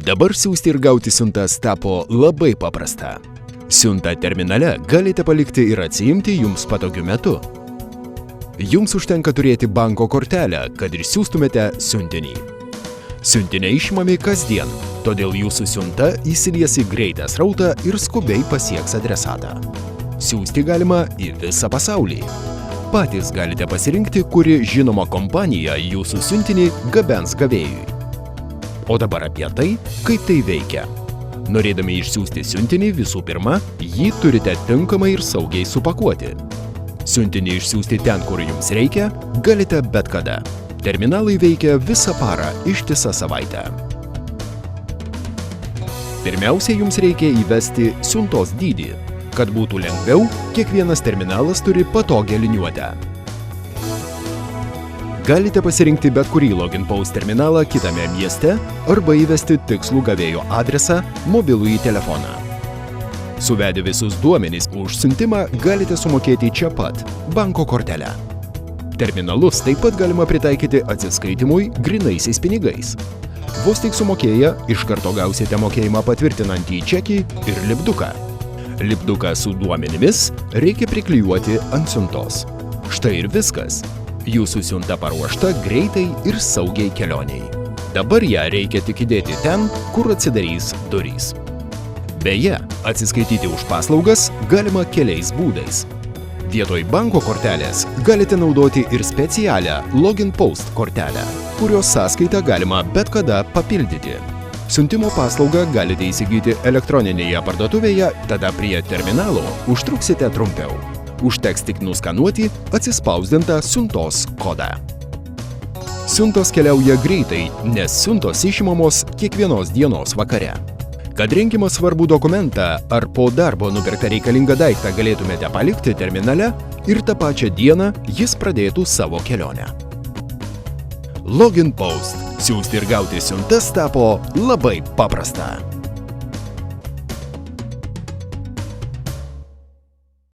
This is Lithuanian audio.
Dabar siųsti ir gauti siuntas tapo labai paprasta. Siuntą terminale galite palikti ir atsiimti jums patogiu metu. Jums užtenka turėti banko kortelę, kad ir siųstumėte siuntinį. Siuntiniai išimami kasdien, todėl jūsų siunta įsilies į greitą srautą ir skubiai pasieks adresatą. Siųsti galima į visą pasaulį. Patys galite pasirinkti, kuri žinoma kompanija jūsų siuntinį gabens gavėjui. O dabar apie tai, kaip tai veikia. Norėdami išsiųsti siuntinį, visų pirma, jį turite tinkamai ir saugiai supakuoti. Siuntinį išsiųsti ten, kur jums reikia, galite bet kada. Terminalai veikia visą parą, ištisą savaitę. Pirmiausia, jums reikia įvesti siuntos dydį. Kad būtų lengviau, kiekvienas terminalas turi patogią liniuotę. Galite pasirinkti bet kurį LoginPost terminalą kitame mieste arba įvesti tikslų gavėjo adresą mobilųjį telefoną. Suvedę visus duomenis už siuntimą galite sumokėti čia pat, banko kortelę. Terminalus taip pat galima pritaikyti atsiskaitimui grynaisiais pinigais. Vos tik sumokėję, iš karto gausite mokėjimą patvirtinantį čekį ir lipduką. Lipduką su duomenimis reikia priklijuoti ant siuntos. Štai ir viskas. Jūsų siunta paruošta greitai ir saugiai kelioniai. Dabar ją reikia tik įdėti ten, kur atsidarys durys. Beje, atsiskaityti už paslaugas galima keliais būdais. Vietoj banko kortelės galite naudoti ir specialią LoginPost kortelę, kurios sąskaitą galima bet kada papildyti. Siuntimo paslaugą galite įsigyti elektroninėje parduotuvėje, tada prie terminalo užtruksite trumpiau. Užteks tik nuskanuoti atsispausdintą siuntos kodą. Siuntos keliauja greitai, nes siuntos išimamos kiekvienos dienos vakare. Kad rinkimą svarbų dokumentą ar po darbo nupirktą reikalingą daiktą galėtumėte palikti terminale ir tą pačią dieną jis pradėtų savo kelionę. LoginPost. Siųsti ir gauti siuntas tapo labai paprasta.